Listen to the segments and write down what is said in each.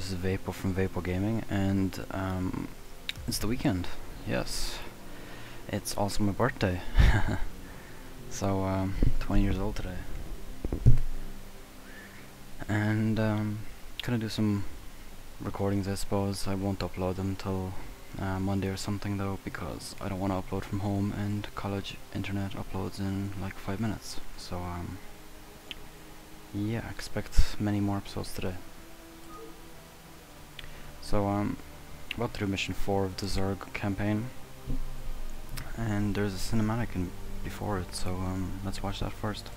This is Vapo from Vapo Gaming, and it's the weekend. Yes, it's also my birthday. So 20 years old today, and gonna do some recordings. I suppose I won't upload them till Monday or something though, because I don't want to upload from home, and college internet uploads in like 5 minutes. So yeah, expect many more episodes today. So about to do mission 4 of the Zerg campaign, and there's a cinematic before it, so let's watch that first.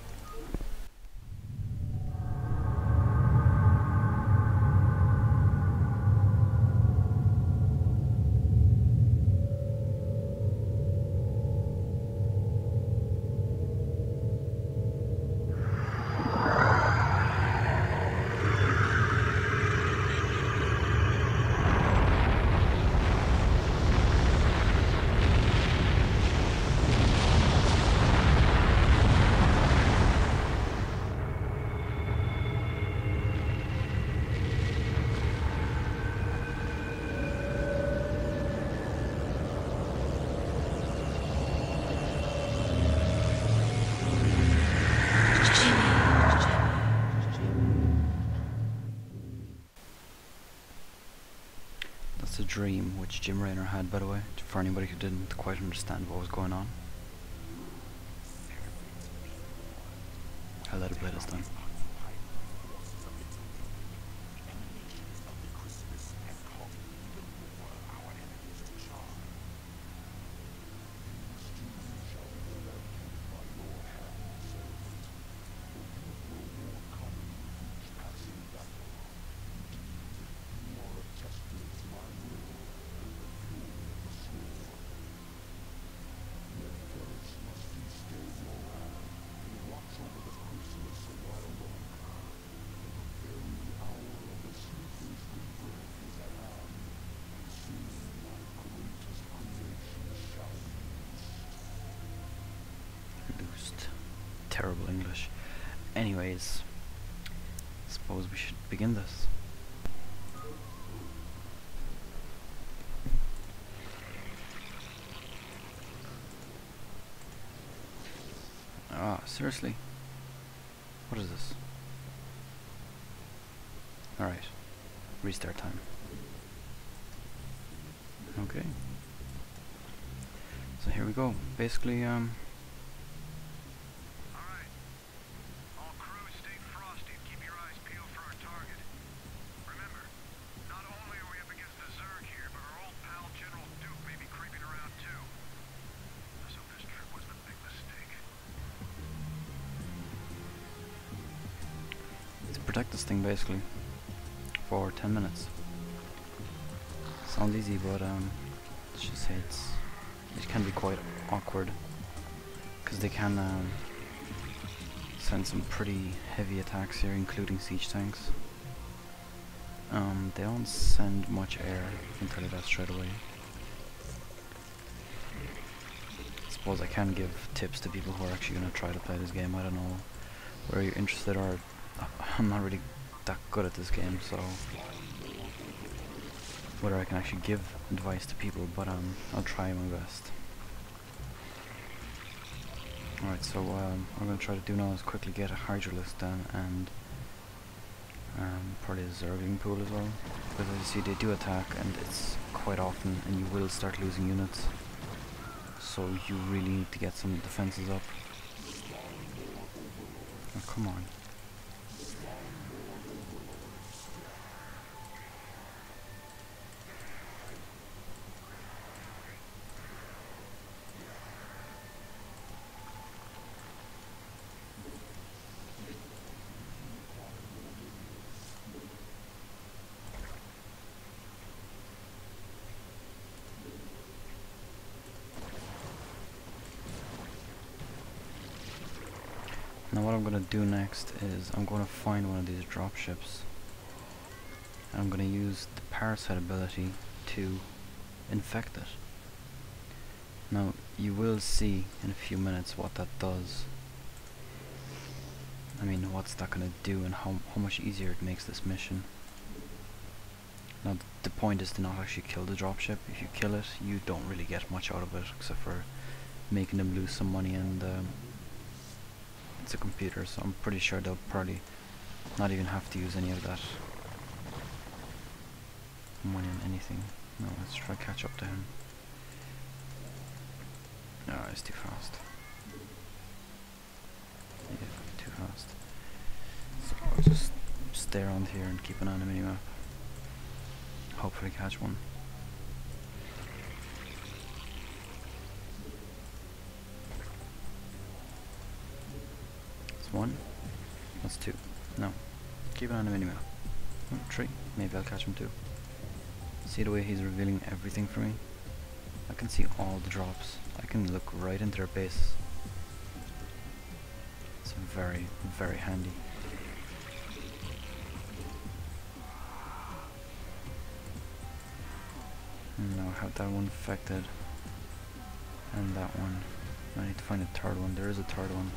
That's a dream which Jim Raynor had, by the way, for anybody who didn't quite understand what was going on. I'll let it play this time. Terrible English. Anyways, suppose we should begin this. Ah, seriously? What is this? Alright. Restart time. Okay. So here we go. Basically, protect this thing basically for 10 minutes. Sounds easy, but let's just say it can be quite awkward, because they can send some pretty heavy attacks here, including siege tanks. They don't send much air, I can tell you that straight away. I suppose I can give tips to people who are actually going to try to play this game. I don't know where you're interested, or I'm not really that good at this game, so whether I can actually give advice to people, but I'll try my best. Alright, so what I'm going to try to do now is quickly get a Hydralisk done, and probably a Zergling pool as well, because as you see they do attack, and it's quite often, and you will start losing units, so you really need to get some defenses up. Oh, come on. Now what I'm going to do next is I'm going to find one of these dropships, and I'm going to use the parasite ability to infect it. Now you will see in a few minutes what that does. I mean, what's that going to do, and how much easier it makes this mission. Now the point is to not actually kill the dropship. If you kill it, you don't really get much out of it except for making them lose some money, and it's a computer, so I'm pretty sure they'll probably not even have to use any of that money on anything. No, let's try catch up to him. No, it's too fast. Yeah, too fast. So I'll just stay around here and keep an eye on the minimap. Hopefully catch one. That's one. That's two. No. Keep an eye on the minimap. Oh, three. Maybe I'll catch him too. See the way he's revealing everything for me? I can see all the drops. I can look right into their bases. It's very, very handy. Now I have that one affected. And that one. I need to find a third one. There is a third one.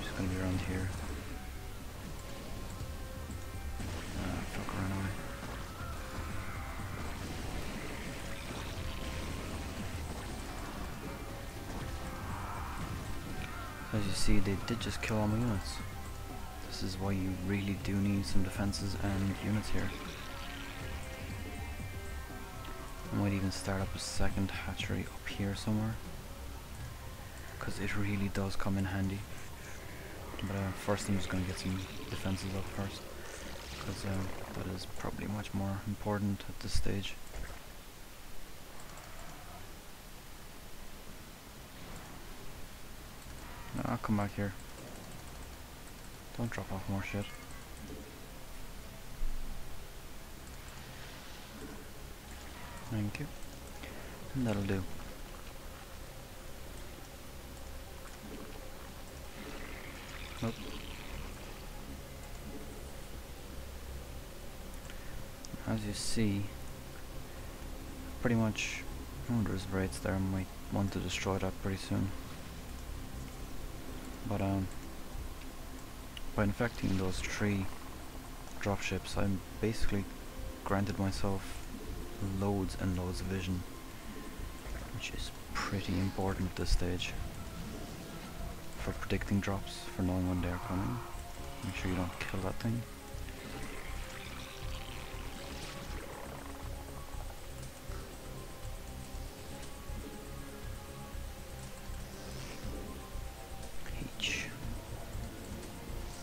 Just gonna be around here. Fuck, run away. As you see, they did just kill all my units. This is why you really do need some defenses and units here. I might even start up a second hatchery up here somewhere, because it really does come in handy. But first I'm just going to get some defenses up first, because that is probably much more important at this stage. I'll come back here. Don't drop off more shit. Thank you. And that'll do. Nope. As you see, pretty much, oh, there's raids there. I might want to destroy that pretty soon. But by infecting those 3 dropships, I'm basically granted myself loads and loads of vision, which is pretty important at this stage for predicting drops, for knowing when they're coming. Make sure you don't kill that thing.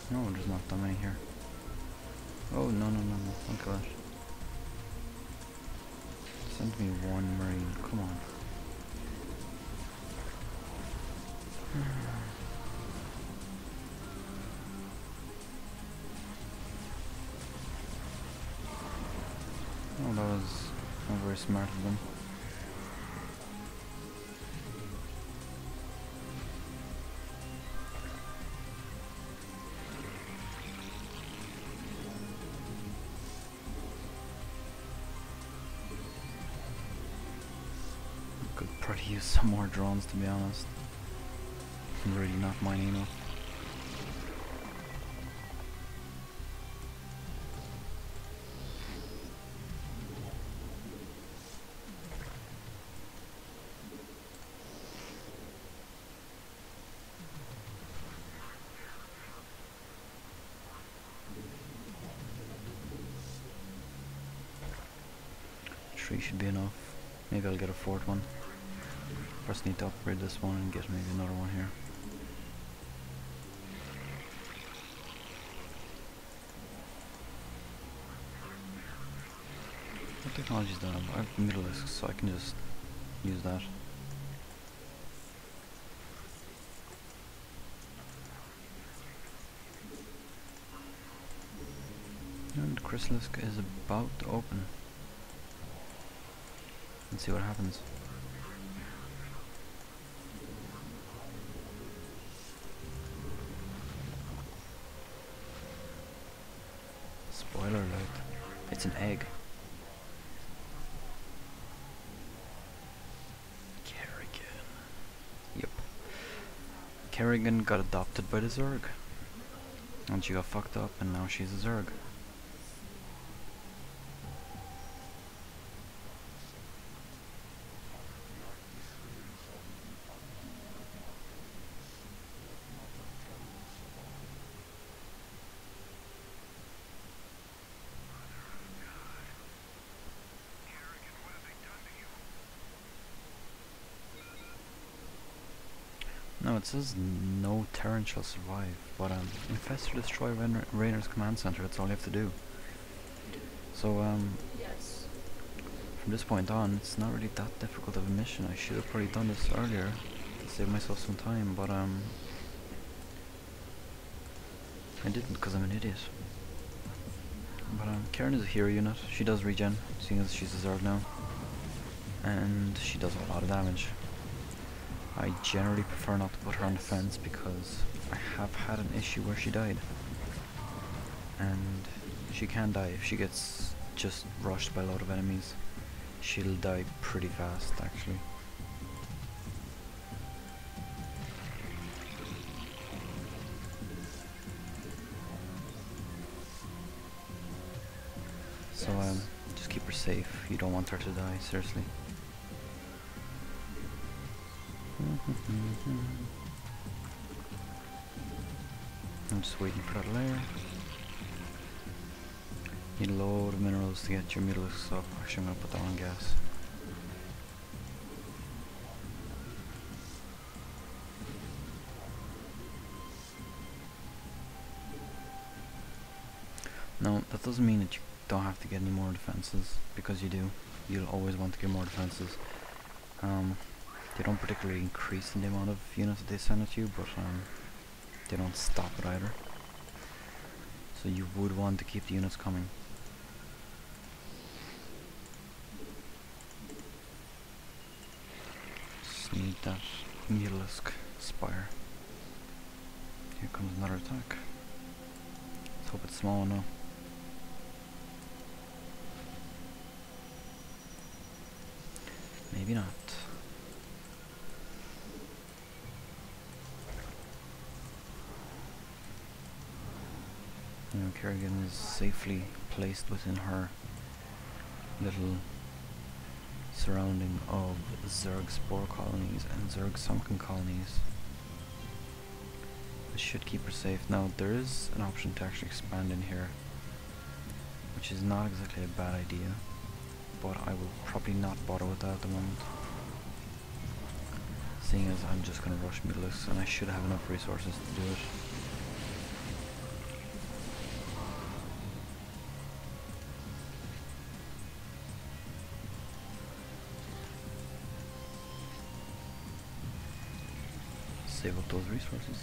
No, there's not that many here. Oh, no, don't kill it. Send me one marine, come on. Oh, that was not very smart of them. Could probably use some more drones, to be honest. I'm really not mining enough. Three should be enough. Maybe I'll get a 4th one. First need to upgrade this one and get maybe another one here. What technologies do I have? I have middle discs, so I can just use that. And the Chrysalisk is about to open. Let's see what happens. Spoiler alert, it's an egg. Kerrigan. Yep. Kerrigan got adopted by the Zerg. And she got fucked up and now she's a Zerg. Now it says no Terran shall survive, but infest or destroy Rainer's command center, that's all you have to do. So Yes. from this point on, it's not really that difficult of a mission. I should have probably done this earlier to save myself some time, but I didn't because I'm an idiot. But Karen is a hero unit. She does regen, seeing as she's a Zerg now, and she does a lot of damage. I generally prefer not to put her on defense because I have had an issue where she died, and she can die if she gets just rushed by a lot of enemies. She'll die pretty fast, actually. So just keep her safe. You don't want her to die, seriously. I'm just waiting for that layer. Need a load of minerals to get your Mutalisks up. Actually, I'm gonna put that on gas. No, that doesn't mean that you don't have to get any more defenses, because you do. You'll always want to get more defenses. They don't particularly increase in the amount of units that they send at you, but they don't stop it either. So you would want to keep the units coming. Just need that Mutalisk Spire. Here comes another attack. Let's hope it's small enough. Maybe not. You know, Kerrigan is safely placed within her little surrounding of Zerg spore colonies and Zerg sunken colonies. This should keep her safe. Now there is an option to actually expand in here, which is not exactly a bad idea, but I will probably not bother with that at the moment, seeing as I'm just going to rush Mutalisks and I should have enough resources to do it. Save up those resources.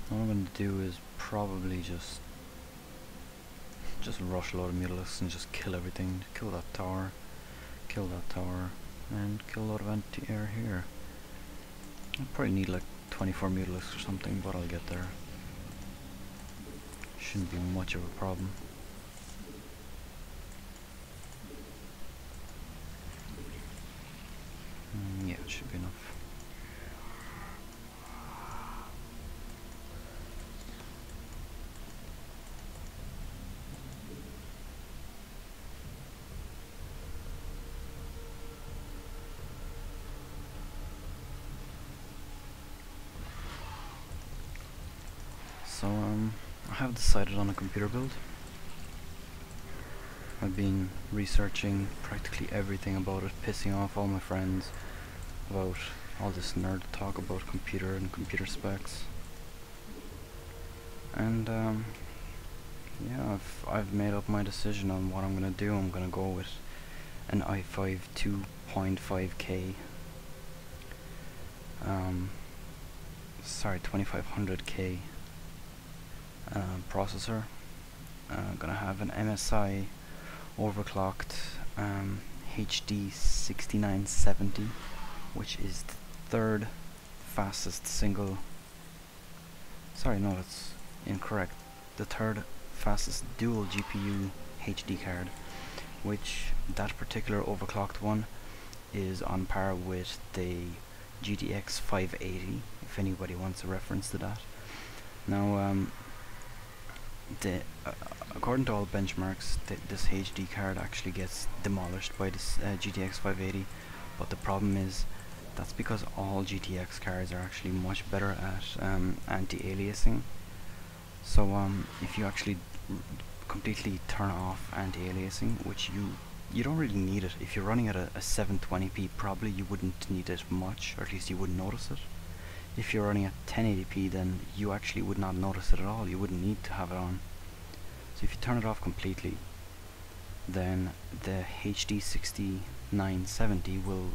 What I'm going to do is probably just rush a load of Mutalisks and just kill everything. Kill that tower, and kill a lot of anti-air here. I'll probably need like 24 Mutalisks or something, but I'll get there. Shouldn't be much of a problem. Yeah, it should be enough. So I have decided on a computer build. I've been researching practically everything about it, pissing off all my friends about all this nerd talk about computer and computer specs. And yeah, I've made up my decision on what I'm gonna do. I'm gonna go with an i5 2.5K. Sorry, 2500K processor. Gonna have an MSI overclocked HD 6970, which is the third fastest single. Sorry, no, that's incorrect. The third fastest dual GPU HD card, which that particular overclocked one is on par with the GTX 580, if anybody wants a reference to that. Now, according to all benchmarks, this HD card actually gets demolished by this GTX 580, but the problem is that's because all GTX cards are actually much better at anti-aliasing. So if you actually completely turn off anti-aliasing, which you don't really need it. If you're running at a 720p, probably you wouldn't need it much, or at least you wouldn't notice it. If you're running at 1080p, then you actually would not notice it at all. You wouldn't need to have it on. So if you turn it off completely, then the HD 6970 will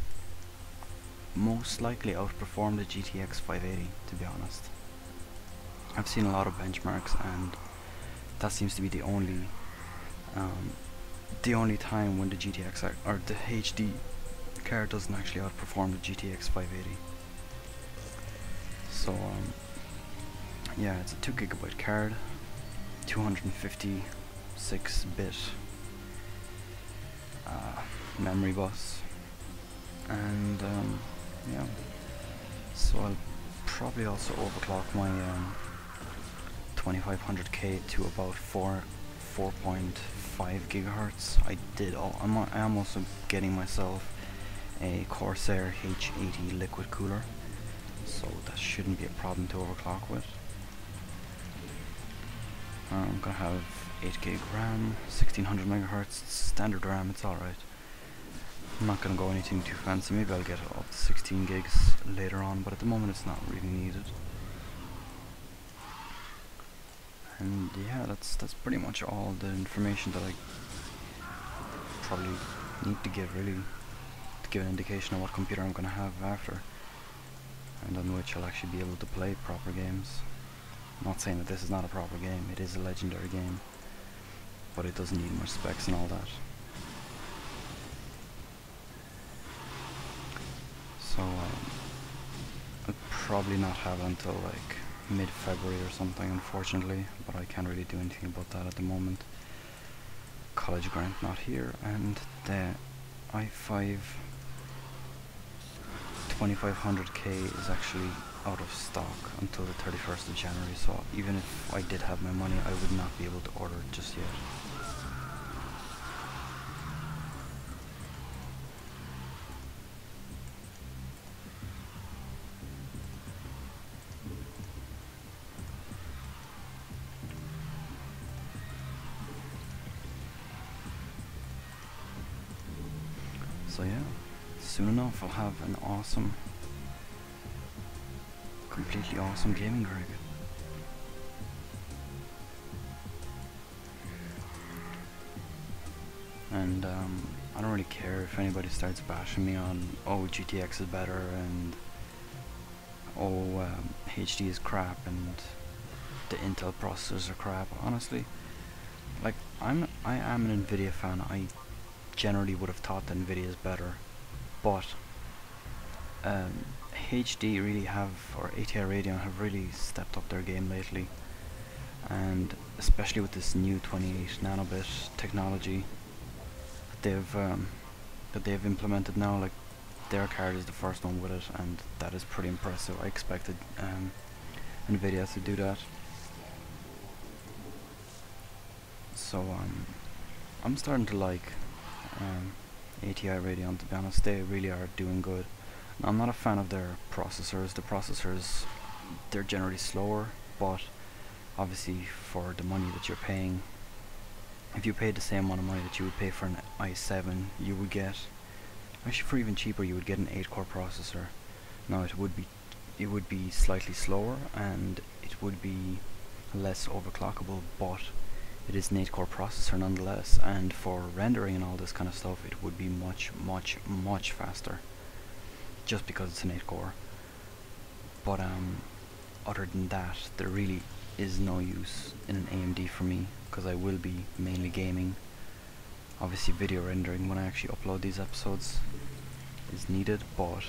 most likely outperform the GTX 580, to be honest. I've seen a lot of benchmarks, and that seems to be the only time when the GTX or the HD card doesn't actually outperform the GTX 580. So yeah, it's a 2GB card, 256-bit memory bus, and yeah. So I'll probably also overclock my 2500K to about 4.5 gigahertz. I'm also getting myself a Corsair H80 liquid cooler, so that shouldn't be a problem to overclock with. I'm gonna have 8 gig RAM, 1600 megahertz standard RAM. It's alright. I'm not gonna go anything too fancy. Maybe I'll get up to 16 gigs later on, but at the moment it's not really needed. And yeah, that's pretty much all the information that I probably need to give, really, to give an indication of what computer I'm gonna have after, and on which I'll actually be able to play proper games. I'm not saying that this is not a proper game. It is a legendary game, but it doesn't need much specs and all that. So I'll probably not have until like mid-February or something, unfortunately, but I can't really do anything about that at the moment. College grant not here, and the i5 2500K is actually out of stock until the 31st of January, so even if I did have my money, I would not be able to order it just yet. So yeah, soon enough I'll have an awesome, completely awesome gaming rig. And I don't really care if anybody starts bashing me on, oh, GTX is better, and oh, HD is crap, and the Intel processors are crap. Honestly, like, I am an Nvidia fan. I generally would have thought that Nvidia is better, but HD really have, or ATI Radeon have really stepped up their game lately, and especially with this new 28 nanobit technology that they've implemented now. Like, their card is the first one with it, and that is pretty impressive. I expected Nvidia to do that. So I'm starting to like ATI Radeon, to be honest. They really are doing good. Now, I'm not a fan of their processors. The processors, they're generally slower, but obviously for the money that you're paying, if you paid the same amount of money that you would pay for an i7, you would get, actually for even cheaper, you would get an 8-core processor. Now it would be slightly slower, and it would be less overclockable, but it is an 8-core processor nonetheless, and for rendering and all this kind of stuff, it would be much, much, much faster, just because it's an 8-core. But other than that, there really is no use in an AMD for me, because I will be mainly gaming. Obviously video rendering when I actually upload these episodes is needed, but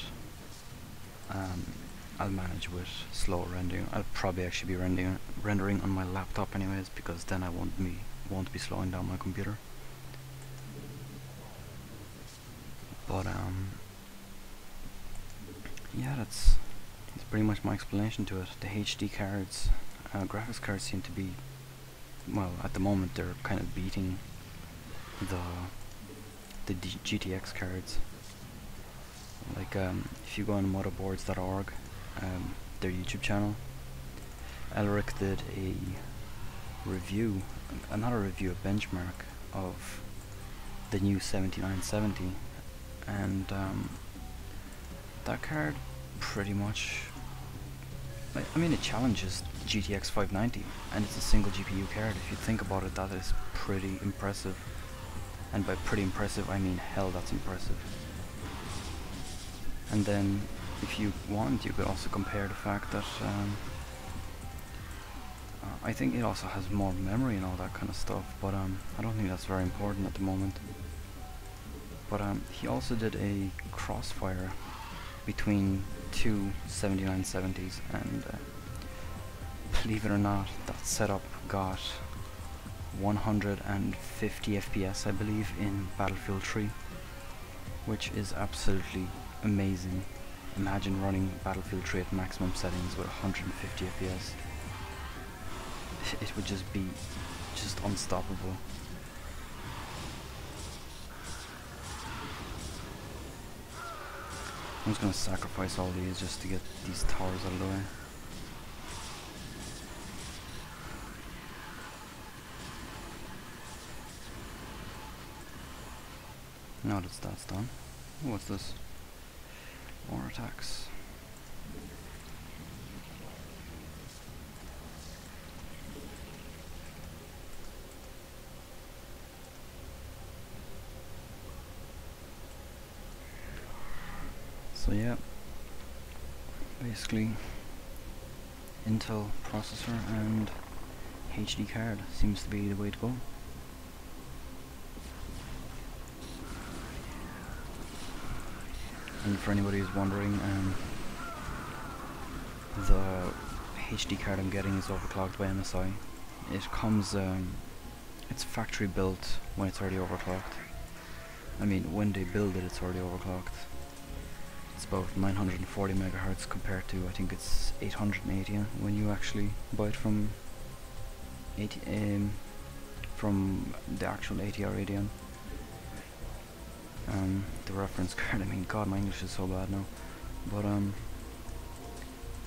I'll manage with slower rendering. I'll probably actually be rendering on my laptop anyways, because then I won't be slowing down my computer. But yeah, that's pretty much my explanation to it. The HD cards, graphics cards seem to be, well, at the moment they're kind of beating the GTX cards. Like if you go on motherboards.org, their YouTube channel, Elric did a review, not a review, a benchmark of the new 7970, and that card pretty much, I mean, it challenges GTX 590, and it's a single GPU card. If you think about it, that is pretty impressive. And by pretty impressive, I mean hell, that's impressive. And then, if you want, you could also compare the fact that I think it also has more memory and all that kind of stuff, but I don't think that's very important at the moment. But he also did a crossfire between two 7970s, and believe it or not, that setup got 150 FPS, I believe, in Battlefield 3, which is absolutely amazing. Imagine running Battlefield 3 at maximum settings with 150 FPS. It would just be unstoppable. I'm just gonna sacrifice all these just to get these towers out of the way. Now that that's done, what's this? More attacks. So yeah, basically Intel processor and HD card seems to be the way to go. And for anybody who's wondering, the HD card I'm getting is overclocked by MSI. It comes, it's factory built when it's already overclocked. I mean, when they build it, it's already overclocked. It's about 940 megahertz compared to, I think it's 880 when you actually buy it from from the actual ATR Radeon. The reference card, I mean, god, my English is so bad now, but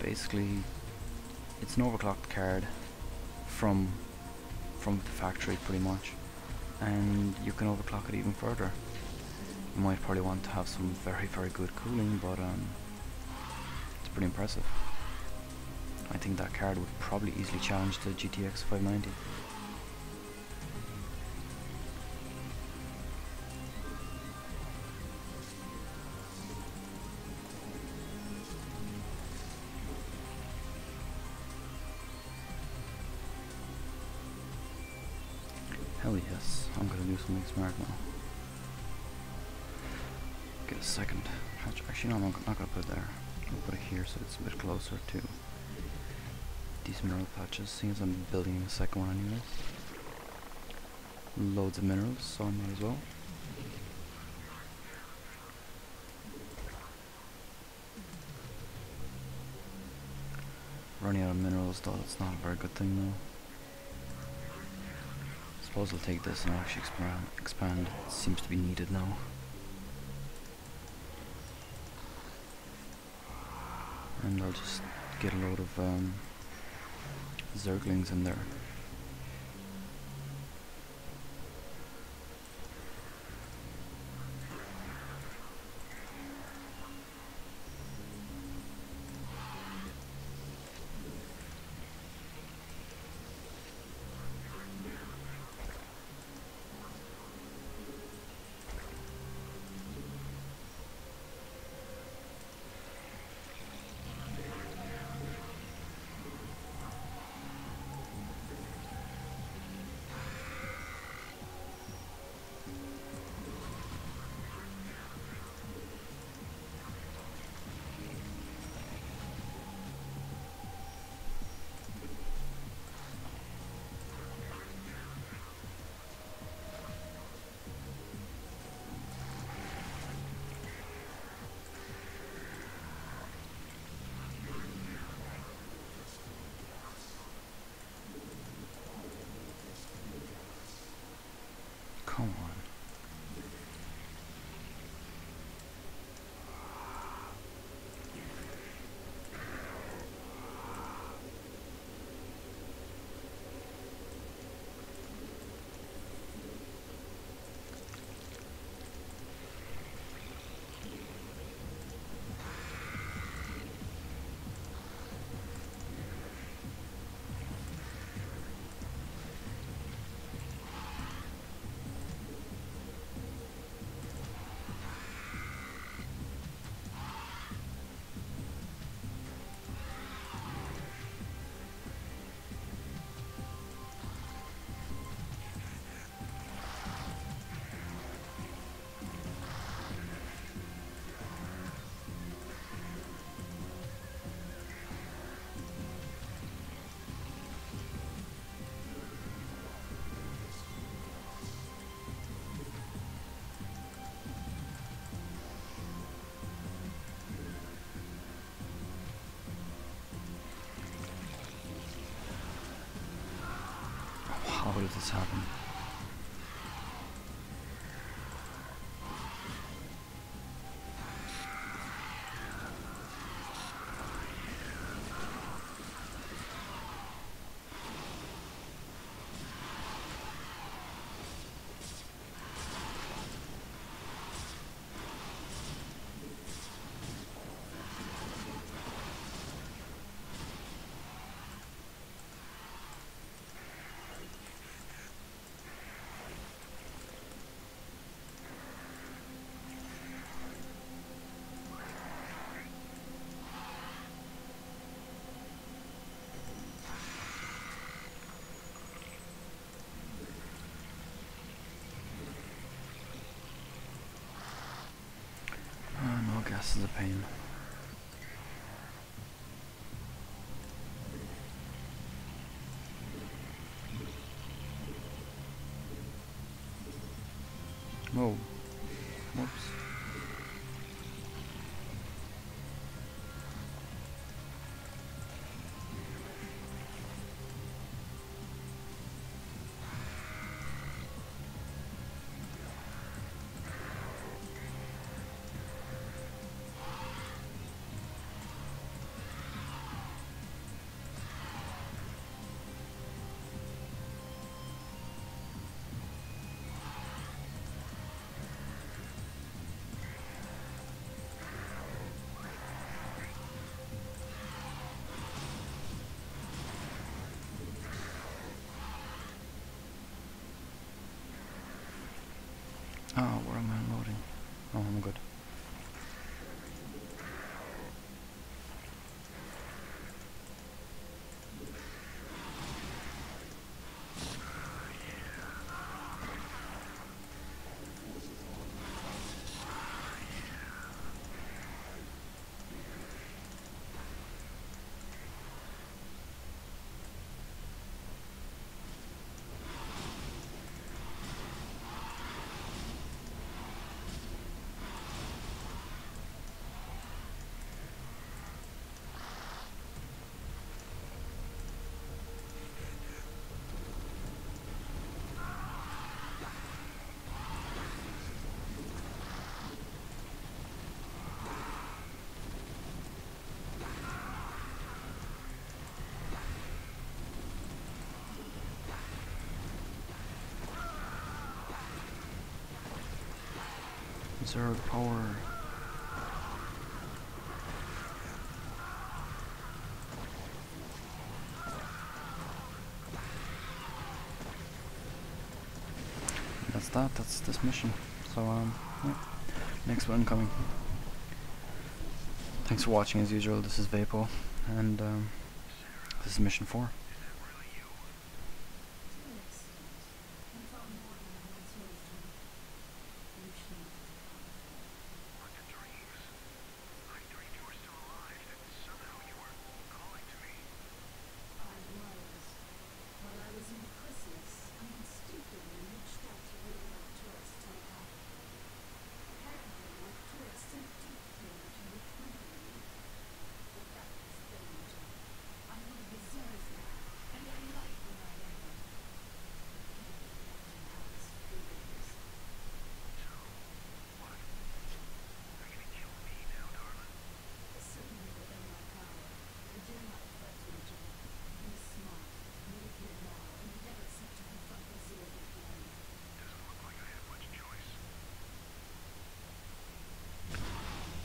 basically it's an overclocked card from the factory pretty much, and you can overclock it even further. You might probably want to have some very, very good cooling, but it's pretty impressive. I think that card would probably easily challenge the GTX 590. Hell yes, I'm gonna do something smart now. Get a second patch. Actually, no, I'm not gonna put it there. I'll put it here so it's a bit closer to these mineral patches, seeing as I'm building the second one anyways. Loads of minerals, so I might as well. Running out of minerals though, that's not a very good thing though. Suppose I'll take this and I'll actually expand. It seems to be needed now. And I'll just get a load of Zerglings in there. What does this happen? No gas is a pain. Whoa. Whoops. Oh, where am I unloading? Oh, I'm good. Zerg power. That's this mission. So yeah. Next one coming. Thanks for watching as usual. This is Vapo, and this is mission 4.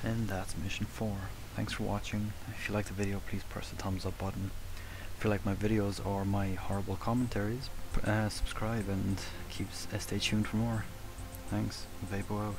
And that's mission 4. Thanks for watching. If you liked the video, please press the thumbs up button. If you like my videos or my horrible commentaries, subscribe and stay tuned for more. Thanks. Vapo out.